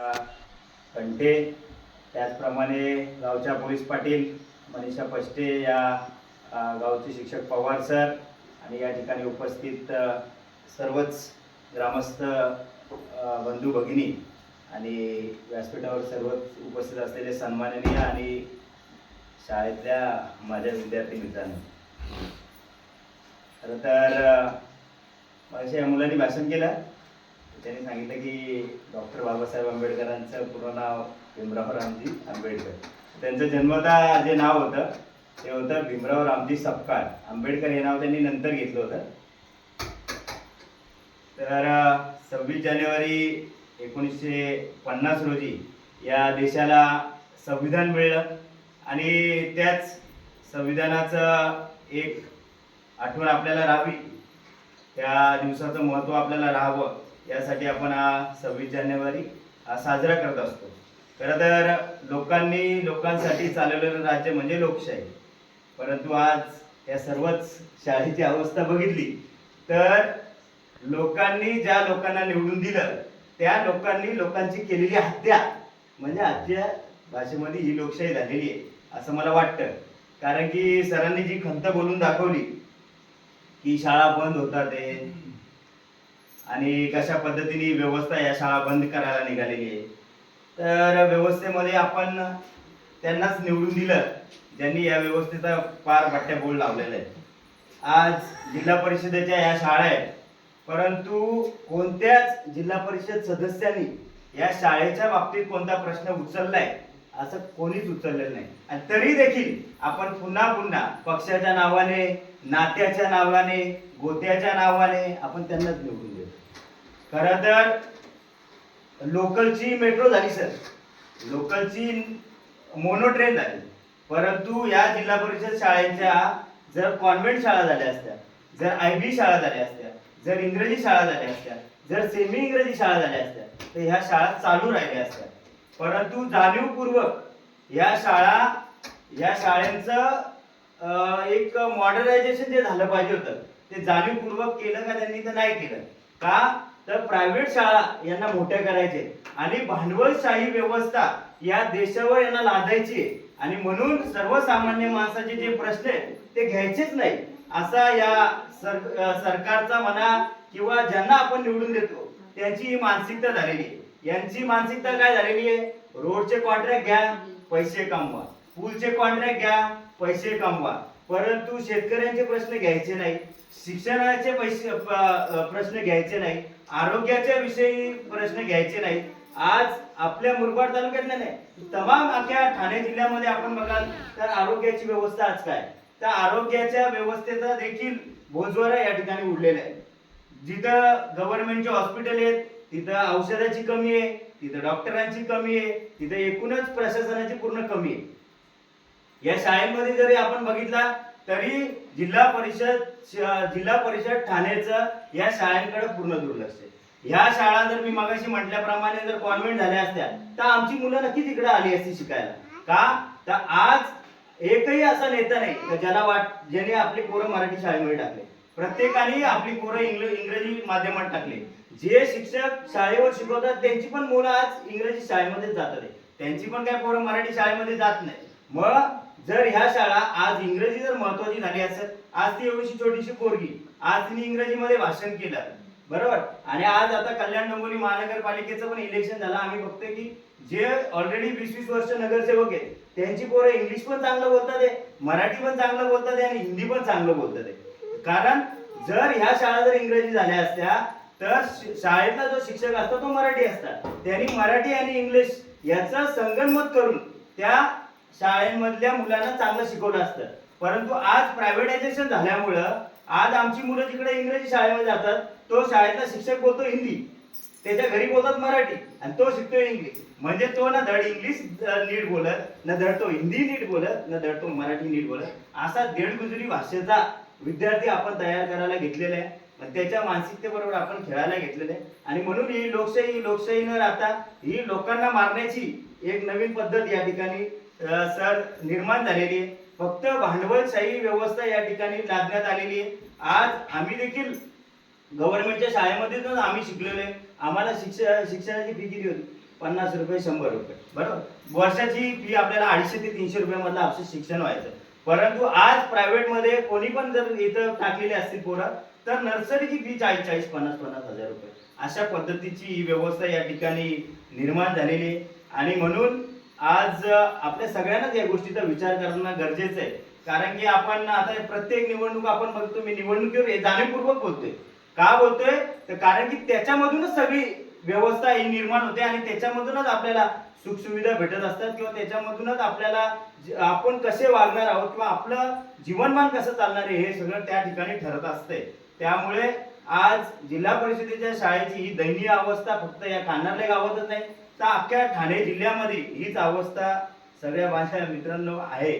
कंठे, त्याचप्रमाणे गावच्या पोलीस पाटील मनीषा पष्टे, या गावचे शिक्षक पवार सर आणि या ठिकाणी उपस्थित सर्वच ग्रामस्थ बंधू भगिनी आणि व्यासपीठावर सर्वच उपस्थित असलेले सन्माननीय आणि शाळेतल्या माझ्या विद्यार्थी मित्रांनो, खरं तर माझ्या या मुलांनी भाषण केलं. त्यांनी सांगितलं की डॉक्टर बाबासाहेब आंबेडकरांचं पूर्ण नाव भीमराव रामजी आंबेडकर. त्यांचं जन्मतः जे नाव होतं ते होतं भीमराव रामजी सपकाळ. आंबेडकर हे नाव त्यांनी नंतर घेतलं होतं. तर 26 जानेवारी 1950 रोजी या देशाला संविधान मिळलं आणि त्याच संविधानाचं एक आठवण आपल्याला राहावी, त्या दिवसाचं महत्त्व आपल्याला राहावं यासाठी आपण हा 26 जानेवारी साजरा करत असतो. खरं तर लोकांसाठी चालवलेलं राज्य म्हणजे लोकशाही. परंतु आज या सर्वच शाळेची अवस्था बघितली तर ज्या लोकांना निवडून दिलं त्या लोकांची केलेली हत्या म्हणजे आजच्या भाषेमध्ये ही लोकशाही झालेली आहे असं मला वाटतं. कारण की सरांनी जी खंत बोलून दाखवली की शाळा बंद होतात आहे आणि कशा पद्धतीने व्यवस्था या शाळा बंद करायला निघालेली आहे, तर व्यवस्थेमध्ये आपण त्यांनाच निवडून दिलं ज्यांनी या व्यवस्थेचा पार भट्ट्या बोल लावलेला आहे. आज जिल्हा परिषदेच्या या शाळा आहेत, परंतु कोणत्याच जिल्हा परिषद सदस्यांनी या शाळेच्या बाबतीत कोणता प्रश्न उचललाय असं कोणीच उचललेलं नाही. आणि तरी देखील आपण पुन्हा पक्षाच्या नावाने, नात्याच्या नावाने, गोत्याच्या नावाने आपण त्यांनाच निवडून देतो. खरं तर लोकलची मेट्रो झाली सर, लोकलची मोनो ट्रेन झाली, परंतु या जिल्हा परिषद शाळेच्या जर कॉन्व्हेंट शाळा झाल्या असत्या, जर IB शाळा झाल्या असत्या, जर इंग्रजी शाळा झाल्या असत्या, जर सेमी इंग्रजी शाळा झाल्या असत्या तर ह्या शाळा चालू राहिल्या असत्या. परंतु जाणीवपूर्वक या शाळेंचं एक मॉडर्नायझेशन जे झालं पाहिजे होतं ते जाणीवपूर्वक केलं का त्यांनी तर नाही केलं. का तर प्रायव्हेट शाळा यांना मोठ्या करायचे आणि भांडवलशाही व्यवस्था या देशावर यांना लादायची आणि म्हणून सर्वसामान्य माणसाचे जे प्रश्न आहेत ते घ्यायचेच नाही असा या सरकारचा म्हणा किंवा ज्यांना आपण निवडून देतो त्यांची ही मानसिकता झालेली आहे. यांची मानसिकता काय झालेली आहे? रोडचे कॉन्ट्रॅक्ट घ्या, पैसे कमवा, पूलचे कॉन्ट्रॅक्ट घ्या, पैसे कमवा, परंतु शेतकऱ्यांचे प्रश्न घ्यायचे नाही, शिक्षणाचे प्रश्न घ्यायचे नाही, आरोग्याच्या विषयी प्रश्न घ्यायचे नाही. आज आपल्या मुरबाड तालुक्यात नाही, तमाम अख्ख्या ठाणे जिल्ह्यामध्ये आपण बघाल तर आरोग्याची व्यवस्था आज काय, त्या आरोग्याच्या व्यवस्थेचा देखील बोजवारा या ठिकाणी उडलेला आहे. जिथं गव्हर्नमेंटचे हॉस्पिटल आहेत तिथं औषधाची कमी आहे, तिथं डॉक्टरांची कमी आहे, तिथं एकूणच प्रशासनाची पूर्ण कमी आहे. या शाळेमध्ये जरी आपण बघितला तरी जिल्हा परिषद ठाण्याचं या शाळांकडे पूर्ण दुर्लक्ष आहे. ह्या शाळा जर मी मगाशी म्हटल्याप्रमाणे जर कॉन्व्हेंट झाल्या असत्या तर आमची मुलं नक्की तिकडे आली असती शिकायला. का तर आज एकही असा नेता नाही ज्याने आपली पोरं मराठी शाळेमध्ये टाकले. प्रत्येकाने आपली पोरं इंग्रजी माध्यमात टाकले. जे शिक्षक शाळेवर शिकवतात त्यांची पण मुलं आज इंग्रजी शाळेमध्ये जातात, त्यांची पण काय पोरं मराठी शाळेमध्ये जात नाही. मग जर ह्या शाळा आज इंग्रजी जर महत्वाची झाली असेल, आज ती एवढीशी छोटीशी पोरगी आज तिने इंग्रजीमध्ये भाषण केलं बरोबर. आणि आज आता कल्याण डोंबिवली महानगरपालिकेचं पण इलेक्शन झालं. आम्ही बघतोय की जे ऑलरेडी 20-20 वर्ष नगरसेवक आहेत त्यांची पोरं इंग्लिश पण चांगलं बोलतात आहे, मराठी पण चांगलं बोलतात आहे आणि हिंदी पण चांगलं बोलतात आहे. कारण जर ह्या शाळा जर इंग्रजी झाल्या असत्या तर शाळेतला जो शिक्षक असतो तो मराठी असतात, त्यांनी मराठी आणि इंग्लिश याचा संगनमत करून त्या शाळेमधल्या मुलांना चांगलं शिकवलं असतं. परंतु आज प्रायव्हेटायझेशन झाल्यामुळं आज आमची मुलं जिकडे इंग्रजी शाळेमध्ये जातात तो शाळेतला शिक्षक बोलतो हिंदी, त्याच्या घरी बोलतात मराठी आणि तो शिकतोय इंग्लिश. म्हणजे तो ना धड इंग्लिश नीट बोलत, ना धड तो हिंदी नीट बोलत, ना धड तो मराठी नीट बोलत, असा देडगुजरी भाषेचा विद्यार्थी आपण तयार करायला घेतलेला आहे. त्याच्या मानसिकतेबरोबर आपण खेळायला घेतलेले आहे. आणि म्हणून ही लोकशाही न राहता ही लोकांना मारण्याची एक नवीन पद्धत या ठिकाणी सर निर्माण झालेली आहे. फक्त भांडवलशाही व्यवस्था या ठिकाणी लादण्यात आलेली आहे. आज आम्ही देखील गव्हर्नमेंटच्या शाळेमध्येच आम्ही शिकलेलो आहे. आम्हाला शिक्षणाची फी किती होती? 50 रुपये 100 रुपये, बरोबर. वर्षाची फी आपल्याला 250 ते 300 रुपयामधलं आपलं शिक्षण व्हायचं. परंतु आज प्रायव्हेट मध्ये कोणी पण जर इथं टाकलेले असतील पोरं, तर नर्सरीची फी 40-40, 50-50 हजार रुपये अशा पद्धतीची ही व्यवस्था या ठिकाणी निर्माण झालेली आहे. आणि म्हणून आज आपल्या सगळ्यांनाच या गोष्टीचा विचार करणं गरजेचं आहे. कारण की आपण आता प्रत्येक निवडणूक आपण बघतो, मी निवडणुकीवर जाणीवपूर्वक बोलतोय. का बोलतोय तर कारण की त्याच्यामधूनच सगळी व्यवस्था ही निर्माण होते आणि त्याच्यामधूनच आपल्याला सुखसुविधा भेटत असतात किंवा त्याच्यामधूनच आपल्याला आपण कसे वागणार आहोत किंवा आपलं जीवनमान कसं चालणार आहे हे सगळं त्या ठिकाणी ठरत असते. त्यामुळे आज जिल्हा परिषदेच्या शाळेची ही दयनीय अवस्था फक्त या कान्हार्ले गावातच नाही तर अख्ख्या ठाणे जिल्ह्यामध्ये हीच अवस्था सगळ्या माझ्या मित्रांनो आहे.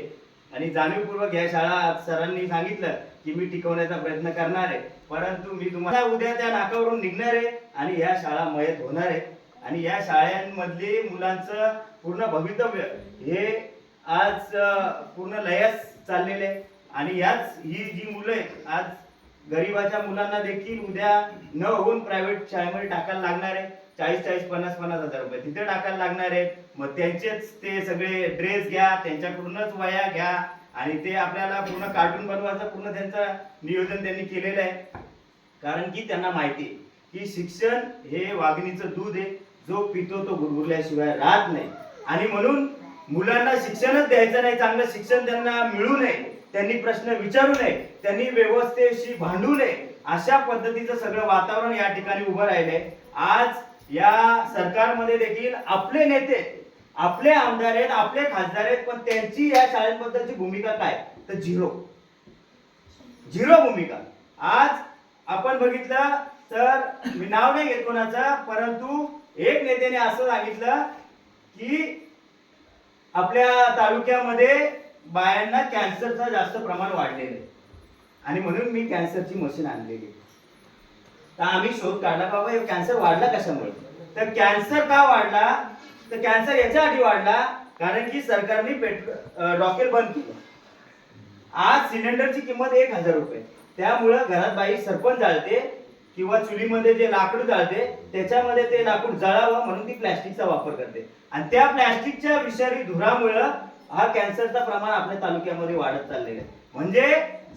आणि जाणीवपूर्वक या शाळा सरांनी सांगितलं की मी टिकवण्याचा प्रयत्न करणार आहे. परंतु मी तुम्हाला उद्या त्या नाकावरून निघणार आहे आणि या शाळा मयत होणार आहे. आणि या शाळांमधले मुलांचं पूर्ण भवितव्य हे आज पूर्ण लयास चाललेले आहे. आणि याच ही जी मुलं आहेत आज गरिबाच्या मुलांना देखील उद्या न होऊन प्रायव्हेट शाळेमध्ये टाकायला लागणार आहे. 40-40, 50-50 हजार रुपये तिथे टाकायला लागणार आहेत. मग त्यांचेच ते सगळे ड्रेस घ्या, त्यांच्याकडूनच वया घ्या आणि ते आपल्याला पूर्ण कार्टून बनवायचं पूर्ण त्यांचं नियोजन त्यांनी केलेलं आहे. कारण की त्यांना माहिती आहे की शिक्षण हे वाघिणीचं दूध आहे, जो पितो तो गुरगुरल्याशिवाय राहत नाही. आणि म्हणून मुलांना शिक्षणच द्यायचं नाही, चांगलं शिक्षण त्यांना मिळू नये, त्यांनी प्रश्न विचारू नये, त्यांनी व्यवस्थेशी भांडू नये, अशा पद्धतीचं सगळं वातावरण या ठिकाणी उभं राहिलंय. आज या सरकारमध्ये देखील आपले नेते, आपले आमदार आहेत, आपले खासदार आहेत, पण त्यांची या शाळेबद्दलची भूमिका काय तर झिरो भूमिका. आज आपण बघितलं तर मी नाव नाही घेत कोणाचा, परंतु एक नेत्याने असं सांगितलं की आपल्या तालुक्यामध्ये बायांना कॅन्सरचं जास्त प्रमाण वाढलेलं आहे आणि म्हणून मी कॅन्सरची मशीन आणलेली. तर आम्ही शोध काढला बाबा हे कॅन्सर वाढला कशामुळे. तर कॅन्सर का वाढला तर कॅन्सर याच्यासाठी वाढला कारण की सरकारने रॉकेल बंद केलं. आज सिलेंडरची किंमत 1000 रुपये. त्यामुळं घरात बाई सरपण जाळते किंवा चुलीमध्ये जे लाकूड जाळते त्याच्यामध्ये ते लाकूड जळावं म्हणून ती प्लॅस्टिकचा वापर करते आणि त्या प्लॅस्टिकच्या विषारी धुरामुळं हा कॅन्सरचा प्रमाण आपल्या तालुक्यामध्ये वाढत चाललेलं आहे. म्हणजे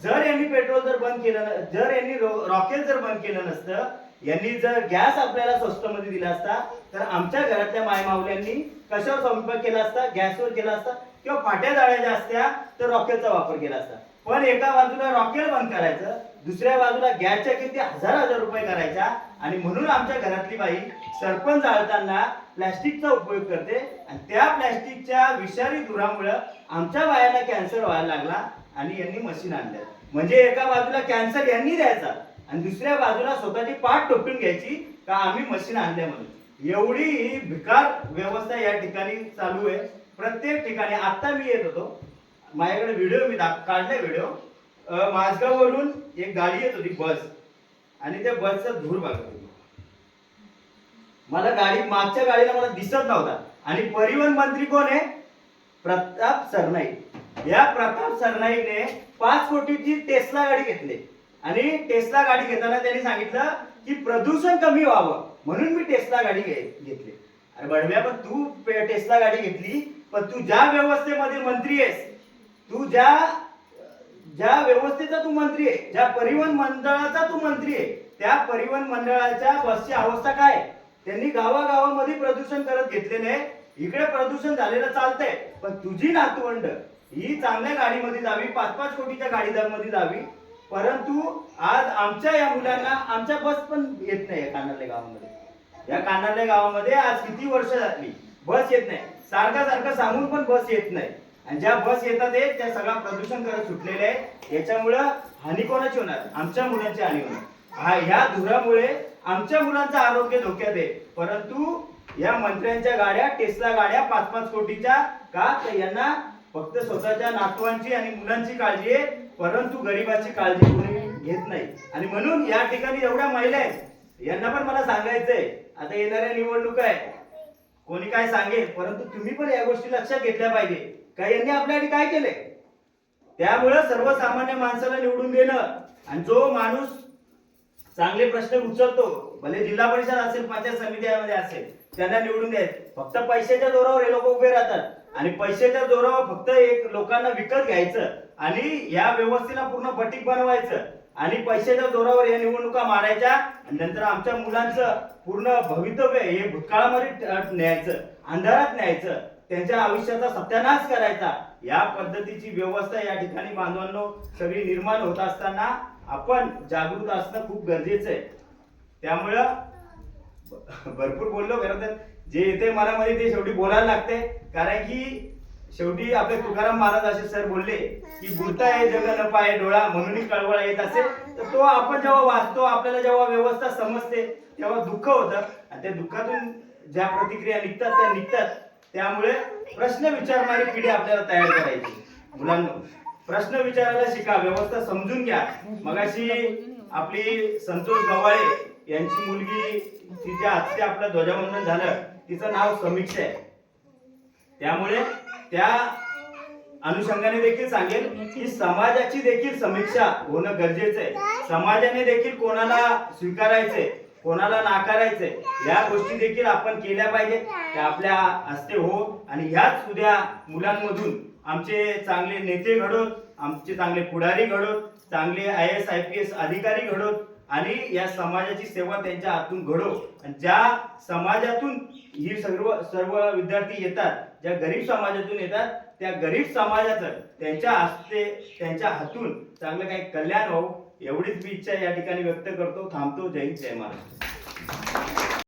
जर यांनी पेट्रोल जर बंद केलं, जर यांनी रॉकेल जर बंद केलं नसतं, यांनी जर गॅस आपल्याला स्वस्त मध्ये दिला असता तर आमच्या घरातल्या मायमावल्यांनी कशावर स्वयंपाक केला असता, गॅसवर केला असता किंवा फाट्या जाळ्याच्या असत्या तर रॉकेलचा वापर केला असता. पण एका बाजूला रॉकेल बंद करायचं, दुसऱ्या बाजूला गॅसच्या किमती हजार रुपये करायच्या आणि म्हणून आमच्या घरातली बाई सरपण जाळताना प्लॅस्टिकचा उपयोग करते आणि त्या प्लॅस्टिकच्या विषारी धुरामुळे आमच्या बायांना कॅन्सर व्हायला लागला आणि यांनी मशीन आणल्या. म्हणजे एका बाजूला कॅन्सर यांनी द्यायचा आणि दुसऱ्या बाजूला स्वतःची पाठ टोपून घ्यायची का आम्ही मशीन आणल्या म्हणून. एवढी ही भिकार व्यवस्था या ठिकाणी चालू आहे प्रत्येक ठिकाणी. आता मी येत होतो, माझ्याकडे व्हिडिओ मी काढले व्हिडिओ. माझगाववरून एक गाडी येत होती बस आणि त्या बसचा धूर बघत होती. मला गाडी मागच्या गाडीला मला दिसत नव्हता आणि परिवहन मंत्री कोण आहे प्रताप सरनाईक. या प्रताप सरनाईकने 5 कोटीची टेस्ला गाडी घेतली आणि टेस्ला गाडी घेताना त्यांनी सांगितलं की प्रदूषण कमी व्हावं म्हणून मी टेस्ला गाडी घेतली. अरे बडव्या पण तू टेस्ला गाडी घेतली पण तू ज्या व्यवस्थेमध्ये मंत्री आहेस, तू ज्या व्यवस्थेचा तू मंत्री आहे, ज्या परिवहन मंडळाचा तू मंत्री आहे, त्या परिवहन मंडळाच्या बसची अवस्था काय. त्यांनी गावागावामध्ये प्रदूषण करत घेतलेले. इकडे प्रदूषण झालेलं चालतंय पण तुझी नातवंड ही चांगल्या गाडीमध्ये जावी, 5-5 कोटीच्या गाडीमध्ये जावी. परंतु आज आमच्या या मुलांना आमच्या बस पण येत नाही. कान्हार्ले गावामध्ये, या कान्हार्ले गावामध्ये आज किती वर्ष झाली बस येत नाही. सारखं सांगून पण बस येत नाही आणि ज्या बस येतात त्या सगळा प्रदूषण करत सुटलेले आहे. याच्यामुळं हानी कोणाची होणार, आमच्या मुलांची हानी होणार. ह्या धुरामुळे आमच्या मुलांचं आरोग्य धोक्यात आहे. परंतु या मंत्र्यांच्या गाड्या, टेस्ला गाड्या 5-5 कोटीच्या का तर यांना फक्त स्वतःच्या नातवांची आणि मुलांची काळजी आहे परंतु गरिबाची काळजी कोणी घेत नाही. आणि म्हणून या ठिकाणी एवढ्या महिला आहेत यांना पण मला सांगायचंय, आता येणाऱ्या निवडणूक आहे, कोणी काय सांगेल परंतु तुम्ही पण या गोष्टी लक्षात घेतल्या पाहिजे का यांनी आपल्यासाठी काय केले. त्यामुळे सर्वसामान्य माणसाला निवडून देणं आणि जो माणूस चांगले प्रश्न उचलतो, भले जिल्हा परिषद असेल, पंचायत समितीमध्ये असेल, त्यांना निवडून द्यायचं. फक्त पैशाच्या जोरावर हे लोक उभे राहतात आणि पैशाच्या जोरावर फक्त एक लोकांना विकत घ्यायचं आणि या व्यवस्थेला पूर्ण बटीक बनवायचं आणि पैशाच्या जोरावर या निवडणुका मारायच्या आणि नंतर आमच्या मुलांचं पूर्ण भवितव्य हे भूतकाळामध्ये न्यायचं, अंधारात न्यायचं, त्यांच्या आयुष्याचा सत्यानाश करायचा. या पद्धतीची व्यवस्था या ठिकाणी बांधवांनो सगळी निर्माण होत असताना आपण जागृत असणं खूप गरजेचं आहे. त्यामुळं भरपूर बोललो, खरं तर जे येते मनामध्ये ते शेवटी बोलायला लागते. कारण की शेवटी आपले तुकाराम महाराज असे सर बोलले की बुरता हे जग न पाय डोळा म्हणून कळवळा येत असेल. तर तो आपण जेव्हा वाचतो, आपल्याला जेव्हा व्यवस्था समजते तेव्हा दुःख होतं आणि त्या दुःखातून ज्या प्रतिक्रिया निघतात त्या निघतात. त्यामुळे प्रश्न विचारणारी पिढी आपल्याला तयार करायची. मुलांनो, प्रश्न विचारायला शिका, व्यवस्था समजून घ्या. मगाशी आपली संतोष गवाळे यांची मुलगी, तिच्या हस्ते आपलं ध्वजावंदन झालं, तिचं नाव समीक्षा आहे. त्यामुळे त्या अनुषंगाने देखील सांगेल की समाजाची देखील समीक्षा होणं गरजेचं आहे. समाजाने देखील कोणाला स्वीकारायचंय, कोणाला नाकारायचंय, या गोष्टी देखील आपण केल्या पाहिजे. त्या आपल्या हस्ते हो आणि ह्याच उद्या मुलांमधून आमचे चांगले नेते घडोत, आमचे चांगले पुढारी घडोत, चांगले IAS IPS अधिकारी घडोत आणि या समाजाची सेवा त्यांच्या हातून घडो. आणि ज्या समाजातून ही सर्व विद्यार्थी येतात, ज्या गरीब समाजातून येतात, त्या गरीब समाजाचं त्यांच्या हस्ते, त्यांच्या हातून चांगलं काही कल्याण हो, एवढीच मी इच्छा या ठिकाणी व्यक्त करतो. थांबतो. जय हिंद, जय महाराष्ट्र.